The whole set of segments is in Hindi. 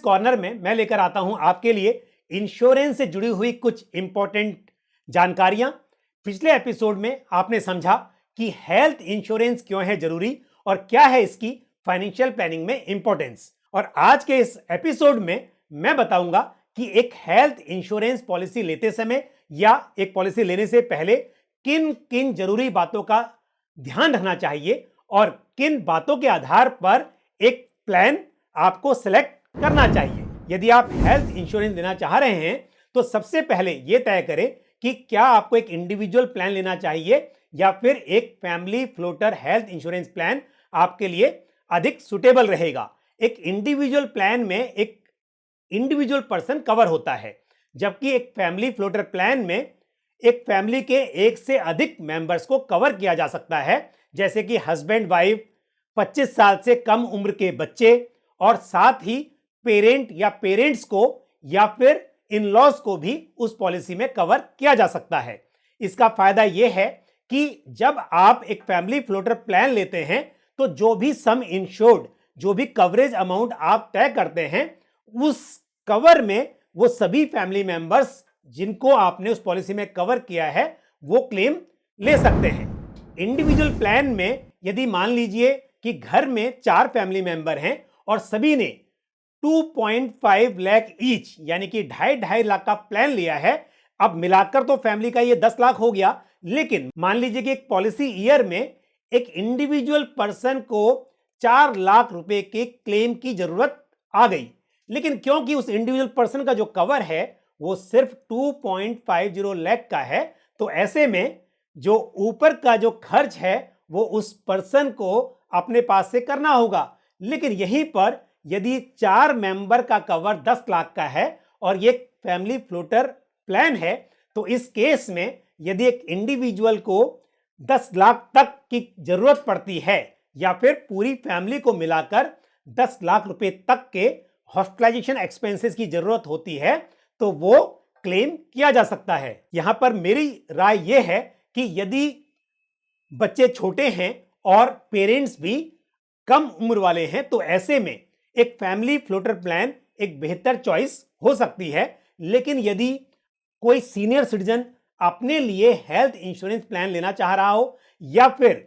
कॉर्नर में मैं लेकर आता हूं आपके लिए इंश्योरेंस से जुड़ी हुई कुछ इंपॉर्टेंट जानकारियां। पिछले एपिसोड में आपने समझा कि हेल्थ इंश्योरेंस क्यों है जरूरी और क्या है इसकी फाइनेंशियल प्लानिंग में इंपॉर्टेंस। और आज के इस एपिसोड में मैं बताऊंगा कि एक हेल्थ इंश्योरेंस पॉलिसी लेते समय या एक पॉलिसी लेने से पहले किन किन जरूरी बातों का ध्यान रखना चाहिए और किन बातों के आधार पर एक प्लान आपको सिलेक्ट करना चाहिए। यदि आप हेल्थ इंश्योरेंस लेना चाह रहे हैं तो सबसे पहले यह तय करें कि क्या आपको एक इंडिविजुअल प्लान लेना चाहिए या फिर एक family floater health insurance plan आपके लिए अधिक सुटेबल रहेगा। एक इंडिविजुअल प्लान में एक इंडिविजुअल पर्सन कवर होता है, जबकि एक फैमिली फ्लोटर प्लान में एक फैमिली के एक से अधिक मेंबर्स को कवर किया जा सकता है, जैसे कि हस्बैंड वाइफ, 25 साल से कम उम्र के बच्चे और साथ ही पेरेंट या पेरेंट्स को या फिर इन लॉज को भी उस पॉलिसी में कवर किया जा सकता है। इसका फायदा यह है कि जब आप एक फैमिली फ्लोटर प्लान लेते हैं तो जो भी सम इंश्योर्ड, जो भी कवरेज अमाउंट आप तय करते हैं, उस कवर में वो सभी फैमिली मेंबर्स जिनको आपने उस पॉलिसी में कवर किया है वो क्लेम ले सकते हैं। इंडिविजुअल प्लान में यदि मान लीजिए कि घर में 4 फैमिली मेंबर हैं और सभी ने 2.5 लाख ईच यानी कि 2.5 लाख का प्लान लिया है, अब मिलाकर तो फैमिली का ये 10 लाख हो गया, लेकिन मान लीजिए कि एक पॉलिसी ईयर में एक इंडिविजुअल पर्सन को 4 लाख रुपए के क्लेम की जरूरत आ गई, लेकिन क्योंकि उस इंडिविजुअल पर्सन का जो कवर है वो सिर्फ 2.50 लाख का है, तो ऐसे में जो ऊपर का जो खर्च है वो उस पर्सन को अपने पास से करना होगा। लेकिन यहीं पर यदि 4 मेंबर का कवर 10 लाख का है और ये फैमिली फ्लोटर प्लान है, तो इस केस में यदि एक इंडिविजुअल को 10 लाख तक की जरूरत पड़ती है या फिर पूरी फैमिली को मिलाकर 10 लाख रुपए तक के हॉस्पिटलाइजेशन एक्सपेंसेस की जरूरत होती है, तो वो क्लेम किया जा सकता है। यहां पर मेरी राय यह है कि यदि बच्चे छोटे हैं और पेरेंट्स भी कम उम्र वाले हैं, तो ऐसे में एक फैमिली फ्लोटर प्लान एक बेहतर चॉइस हो सकती है। लेकिन यदि कोई सीनियर सिटीजन अपने लिए हेल्थ इंश्योरेंस प्लान लेना चाह रहा हो या फिर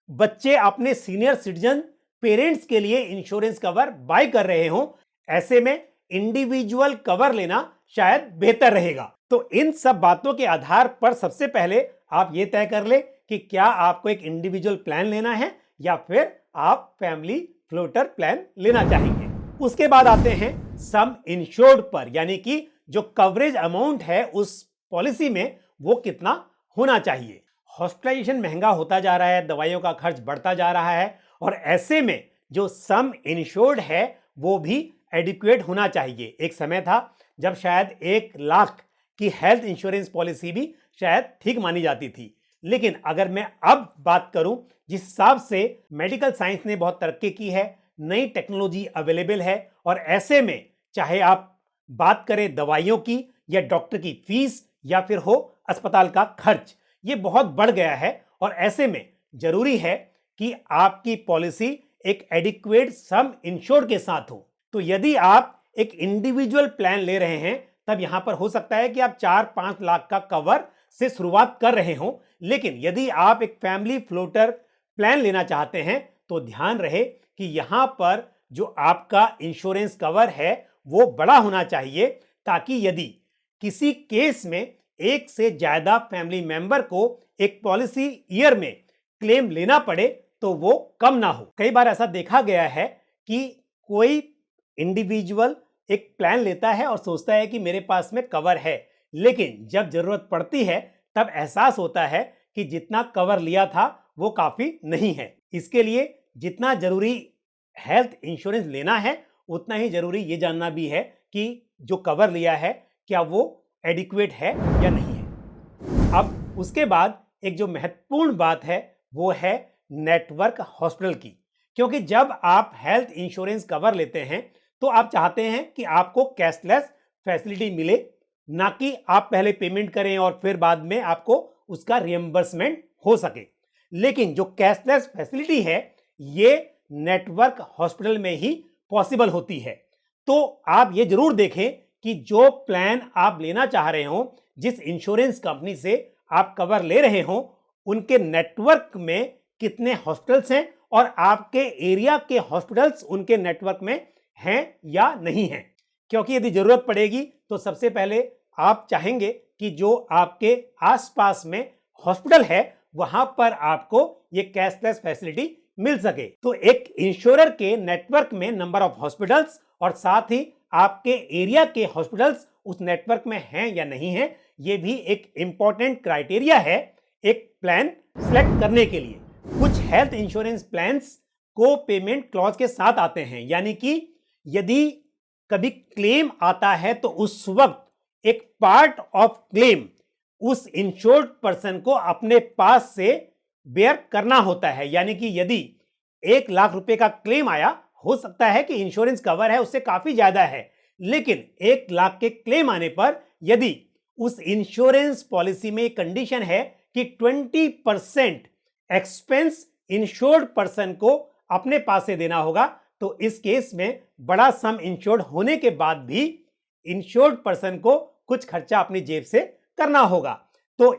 बच्चे अपने सीनियर सिटीजन पेरेंट्स के लिए इंश्योरेंस कवर बाय कर रहे हो, ऐसे में इंडिविजुअल कवर लेना शायद बेहतर रहेगा। तो इन सब बातों के आधार पर सबसे पहले आप ये तय कर ले कि क्या आपको एक इंडिविजुअल प्लान लेना है या फिर आप फैमिली फ्लोटर प्लान लेना चाहेंगे। उसके बाद आते हैं सम इंश्योर्ड पर, यानी कि जो कवरेज अमाउंट है उस पॉलिसी में वो कितना होना चाहिए। हॉस्पिटलाइजेशन महंगा होता जा रहा है, दवाइयों का खर्च बढ़ता जा रहा है और ऐसे में जो सम इंश्योर्ड है वो भी एडिक्वेट होना चाहिए। एक समय था जब शायद 1 लाख की हेल्थ इंश्योरेंस पॉलिसी भी शायद ठीक मानी जाती थी, लेकिन अगर मैं अब बात करूं, जिस हिसाब से मेडिकल साइंस ने बहुत तरक्की की है, नई टेक्नोलॉजी अवेलेबल है और ऐसे में चाहे आप बात करें दवाइयों की या डॉक्टर की फीस या फिर हो अस्पताल का खर्च, ये बहुत बढ़ गया है और ऐसे में जरूरी है कि आपकी पॉलिसी एक एडिक्वेट सम इंश्योर्ड के साथ हो। तो यदि आप एक इंडिविजुअल प्लान ले रहे हैं तब यहां पर हो सकता है कि आप 4-5 लाख का कवर से शुरुआत कर रहे हो, लेकिन यदि आप एक फैमिली फ्लोटर प्लान लेना चाहते हैं तो ध्यान रहे कि यहां पर जो आपका इंश्योरेंस कवर है वो बड़ा होना चाहिए, ताकि यदि किसी केस में एक से ज्यादा फैमिली मेंबर को एक पॉलिसी ईयर में क्लेम लेना पड़े तो वो कम ना हो। कई बार ऐसा देखा गया है कि कोई इंडिविजुअल एक प्लान लेता है और सोचता है कि मेरे पास में कवर है, लेकिन जब जरूरत पड़ती है तब एहसास होता है कि जितना कवर लिया था वो काफी नहीं है। इसके लिए जितना जरूरी हेल्थ इंश्योरेंस लेना है उतना ही जरूरी ये जानना भी है कि जो कवर लिया है क्या वो एडिक्वेट है या नहीं है। अब उसके बाद एक जो महत्वपूर्ण बात है वो है नेटवर्क हॉस्पिटल की, क्योंकि जब आप हेल्थ इंश्योरेंस कवर लेते हैं तो आप चाहते हैं कि आपको कैशलेस फैसिलिटी मिले, ना कि आप पहले पेमेंट करें और फिर बाद में आपको उसका रिएम्बर्समेंट हो सके। लेकिन जो कैशलेस फैसिलिटी है ये नेटवर्क हॉस्पिटल में ही पॉसिबल होती है। तो आप ये जरूर देखें कि जो प्लान आप लेना चाह रहे हो, जिस इंश्योरेंस कंपनी से आप कवर ले रहे हो, उनके नेटवर्क में कितने हॉस्पिटल्स हैं और आपके एरिया के हॉस्पिटल्स उनके नेटवर्क में हैं या नहीं हैं। क्योंकि यदि जरूरत पड़ेगी तो सबसे पहले आप चाहेंगे कि जो आपके आसपास में हॉस्पिटल है वहां पर आपको ये कैशलेस फैसिलिटी मिल सके। तो एक इंश्योरर के नेटवर्क में नंबर ऑफ हॉस्पिटल्स और साथ ही आपके एरिया के हॉस्पिटल्स उस नेटवर्क में हैं या नहीं हैं, ये भी एक इंपॉर्टेंट क्राइटेरिया है एक प्लान सेलेक्ट करने के लिए। कुछ हेल्थ इंश्योरेंस प्लान्स को पेमेंट क्लॉज के साथ आते हैं, यानी कि यदि कभी क्लेम आता है तो उस वक्त एक पार्ट ऑफ क्लेम उस इंश्योर्ड पर्सन को अपने पास से बेयर करना होता है। यानी कि यदि 1 लाख रुपए का क्लेम आया, हो सकता है कि इंश्योरेंस कवर है उससे काफी ज्यादा है, लेकिन 1 लाख के क्लेम आने पर यदि उस इंश्योरेंस पॉलिसी में कंडीशन है कि 20% एक्सपेंस इंश्योर्ड पर्सन को अपने पास से देना होगा, तो इस केस में बड़ा सम इंश्योर्ड होने के बाद भी इंश्योर्ड पर्सन को कुछ खर्चा अपनी जेब से करना होगा। तो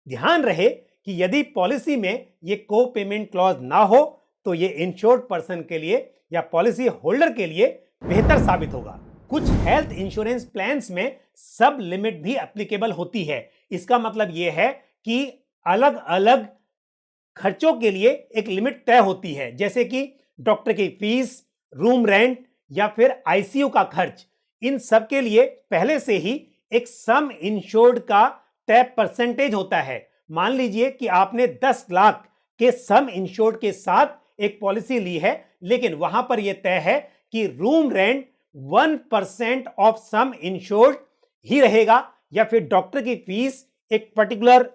ध्यान रहे कि यदि पॉलिसी में ये को पेमेंट क्लॉज ना हो तो ये इंश्योर्ड पर्सन के लिए या पॉलिसी होल्डर के लिए बेहतर साबित होगा। कुछ हेल्थ इंश्योरेंस प्लान्स में सब लिमिट भी एप्लीकेबल होती है। इसका मतलब यह है कि अलग अलग खर्चों के लिए एक लिमिट तय होती है, जैसे कि डॉक्टर की फीस, रूम रेंट या फिर आईसीयू का खर्च। इन सब के लिए पहले से ही एक सम इंश्योर्ड का तय परसेंटेज होता है। मान लीजिए कि आपने 10 लाख के सम इंश्योर्ड के साथ एक पॉलिसी ली है, लेकिन वहां पर यह तय है कि room rent 1% of sum insured ही रहेगा, या फिर डॉक्टर की फीस एक पर्टिकुलर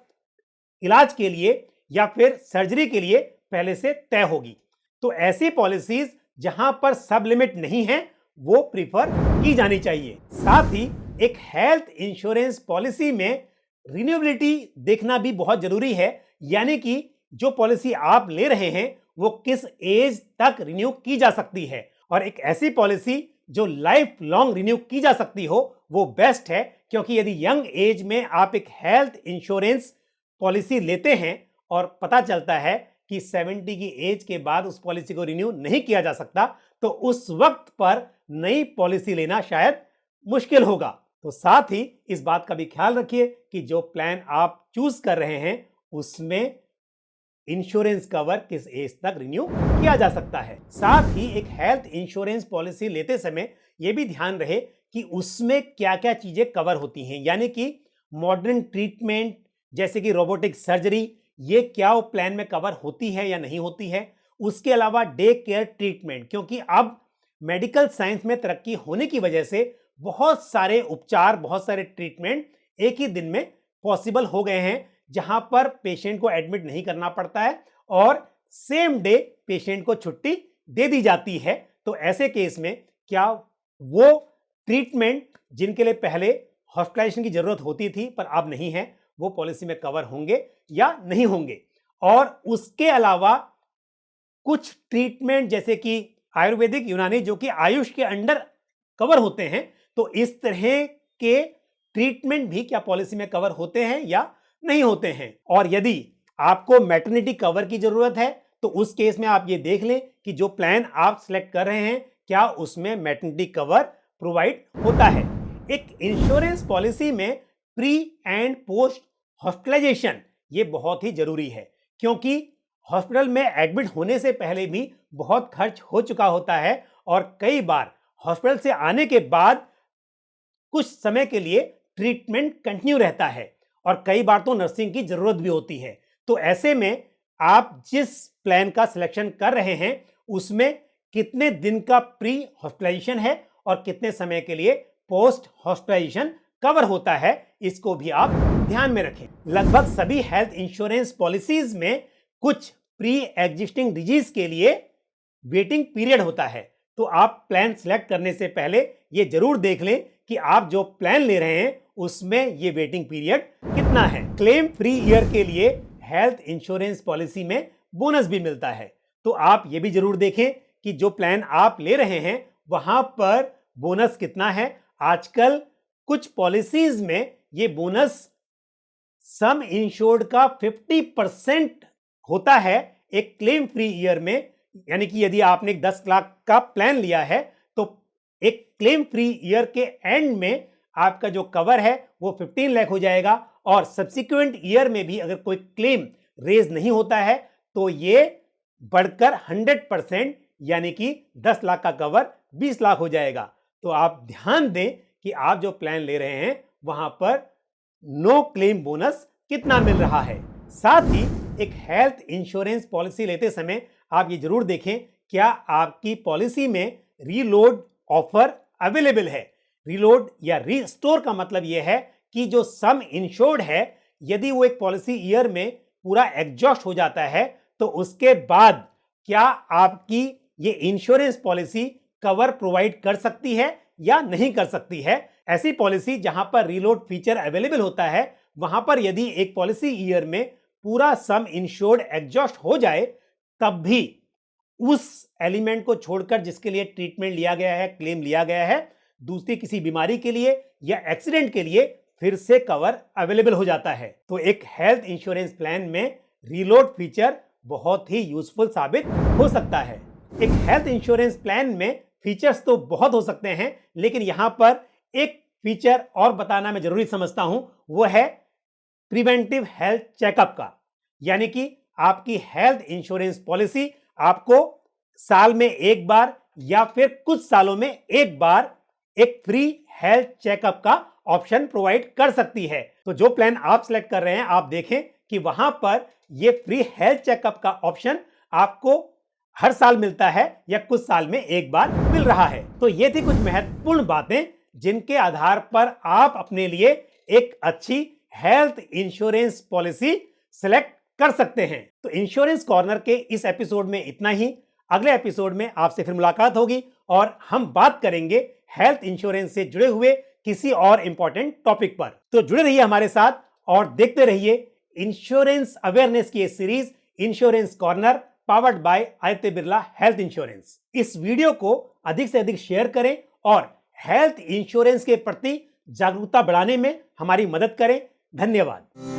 इलाज के लिए या फिर सर्जरी के लिए पहले से तय होगी। तो ऐसी पॉलिसीज जहां पर सब लिमिट नहीं है वो प्रीफर की जानी चाहिए। साथ ही एक हेल्थ इंश्योरेंस पॉलिसी में रिन्यूएबिलिटी देखना भी बहुत जरूरी है, यानी कि जो पॉलिसी आप ले रहे हैं वो किस एज तक रिन्यू की जा सकती है। और एक ऐसी पॉलिसी जो लाइफ लॉन्ग रिन्यू की जा सकती हो वो बेस्ट है, क्योंकि यदि यंग एज में आप एक हेल्थ इंश्योरेंस पॉलिसी लेते हैं और पता चलता है कि 70 की एज के बाद उस पॉलिसी को रिन्यू नहीं किया जा सकता, तो उस वक्त पर नई पॉलिसी लेना शायद मुश्किल होगा। तो साथ ही इस बात का भी ख्याल रखिए कि जो प्लान आप चूज कर रहे हैं उसमें इंश्योरेंस कवर किस एज तक रिन्यू किया जा सकता है। साथ ही एक हेल्थ इंश्योरेंस पॉलिसी लेते समय यह भी ध्यान रहे कि उसमें क्या क्या चीजें कवर होती हैं, यानी कि मॉडर्न ट्रीटमेंट जैसे कि रोबोटिक सर्जरी, ये क्या वो प्लान में कवर होती है या नहीं होती है। उसके अलावा डे केयर ट्रीटमेंट, क्योंकि अब मेडिकल साइंस में तरक्की होने की वजह से बहुत सारे उपचार, बहुत सारे ट्रीटमेंट एक ही दिन में पॉसिबल हो गए हैं, जहां पर पेशेंट को एडमिट नहीं करना पड़ता है और सेम डे पेशेंट को छुट्टी दे दी जाती है। तो ऐसे केस में क्या वो ट्रीटमेंट जिनके लिए पहले हॉस्पिटलाइजेशन की जरूरत होती थी पर अब नहीं है, वो पॉलिसी में कवर होंगे या नहीं होंगे। और उसके अलावा कुछ ट्रीटमेंट जैसे कि आयुर्वेदिक, यूनानी, जो कि आयुष के अंडर कवर होते हैं, तो इस तरह के ट्रीटमेंट भी क्या पॉलिसी में कवर होते हैं या नहीं होते हैं। और यदि आपको मैटरनिटी कवर की जरूरत है तो उस केस में आप ये देख लें कि जो प्लान आप सिलेक्ट कर रहे हैं क्या उसमें मैटरनिटी कवर प्रोवाइड होता है। एक इंश्योरेंस पॉलिसी में प्री एंड पोस्ट हॉस्पिटलाइजेशन ये बहुत ही जरूरी है, क्योंकि हॉस्पिटल में एडमिट होने से पहले भी बहुत खर्च हो चुका होता है और कई बार हॉस्पिटल से आने के बाद कुछ समय के लिए ट्रीटमेंट कंटिन्यू रहता है और कई बार तो नर्सिंग की जरूरत भी होती है। तो ऐसे में आप जिस प्लान का सिलेक्शन कर रहे हैं उसमें कितने दिन का प्री हॉस्पिटलाइजेशन है और कितने समय के लिए पोस्ट हॉस्पिटलाइजेशन कवर होता है, इसको भी आप ध्यान में रखें। लगभग सभी हेल्थ इंश्योरेंस पॉलिसीज में कुछ प्री एग्जिस्टिंग डिजीज के लिए वेटिंग पीरियड होता है, तो आप प्लान सिलेक्ट करने से पहले यह जरूर देख लें कि आप जो प्लान ले रहे हैं उसमें यह वेटिंग पीरियड कितना है। क्लेम फ्री ईयर के लिए हेल्थ इंश्योरेंस पॉलिसी में बोनस भी मिलता है, तो आप यह भी जरूर देखें कि जो प्लान आप ले रहे हैं वहां पर बोनस कितना है। आजकल कुछ पॉलिसीज में ये बोनस सम इंश्योर्ड का 50% होता है एक क्लेम फ्री ईयर में। यानी कि यदि आपने 10 लाख का प्लान लिया है तो एक क्लेम फ्री ईयर के एंड में आपका जो कवर है वो 15 लाख हो जाएगा, और सब्सिक्वेंट ईयर में भी अगर कोई क्लेम रेज नहीं होता है तो ये बढ़कर 100% यानी कि 10 लाख का कवर 20 लाख हो जाएगा। तो आप ध्यान दें कि आप जो प्लान ले रहे हैं वहां पर नो क्लेम बोनस कितना मिल रहा है। साथ ही एक हेल्थ इंश्योरेंस पॉलिसी लेते समय आप ये जरूर देखें क्या आपकी पॉलिसी में रीलोड ऑफर अवेलेबल है। रीलोड या रीस्टोर का मतलब यह है कि जो सम इंश्योर्ड है यदि वो एक पॉलिसी ईयर में पूरा एग्जॉस्ट हो जाता है तो उसके बाद क्या आपकी ये इंश्योरेंस पॉलिसी कवर प्रोवाइड कर सकती है या नहीं कर सकती है। ऐसी पॉलिसी जहां पर रीलोड फीचर अवेलेबल होता है वहां पर यदि एक पॉलिसी ईयर में पूरा सम इंश्योर्ड एग्जॉस्ट हो जाए तब भी उस एलिमेंट को छोड़कर जिसके लिए ट्रीटमेंट लिया गया है, क्लेम लिया गया है, दूसरी किसी बीमारी के लिए या एक्सीडेंट के लिए फिर से कवर अवेलेबल हो जाता है। तो एक हेल्थ इंश्योरेंस प्लान में रीलोड फीचर बहुत ही यूजफुल साबित हो सकता है। एक हेल्थ इंश्योरेंस प्लान में फीचर्स तो बहुत हो सकते हैं, लेकिन यहां पर एक फीचर और बताना मैं जरूरी समझता हूं, वो है प्रिवेंटिव हेल्थ चेकअप का। यानी कि आपकी हेल्थ इंश्योरेंस पॉलिसी आपको साल में एक बार या फिर कुछ सालों में एक बार एक फ्री हेल्थ चेकअप का ऑप्शन प्रोवाइड कर सकती है। तो जो प्लान आप सिलेक्ट कर रहे हैं आप देखें कि वहां पर यह फ्री हेल्थ चेकअप का ऑप्शन आपको हर साल मिलता है या कुछ साल में एक बार मिल रहा है। तो ये थी कुछ महत्वपूर्ण बातें जिनके आधार पर आप अपने लिए एक अच्छी हेल्थ इंश्योरेंस पॉलिसी सिलेक्ट कर सकते हैं। तो इंश्योरेंस कॉर्नर के इस एपिसोड में इतना ही। अगले एपिसोड में आपसे फिर मुलाकात होगी और हम बात करेंगे हेल्थ इंश्योरेंस से जुड़े हुए किसी और इंपॉर्टेंट टॉपिक पर। तो जुड़े रहिए हमारे साथ और देखते रहिए इंश्योरेंस अवेयरनेस की series insurance corner powered by Aditya Birla health insurance. इस वीडियो को अधिक से अधिक शेयर करें और हेल्थ इंश्योरेंस के प्रति जागरूकता बढ़ाने में हमारी मदद करें। धन्यवाद।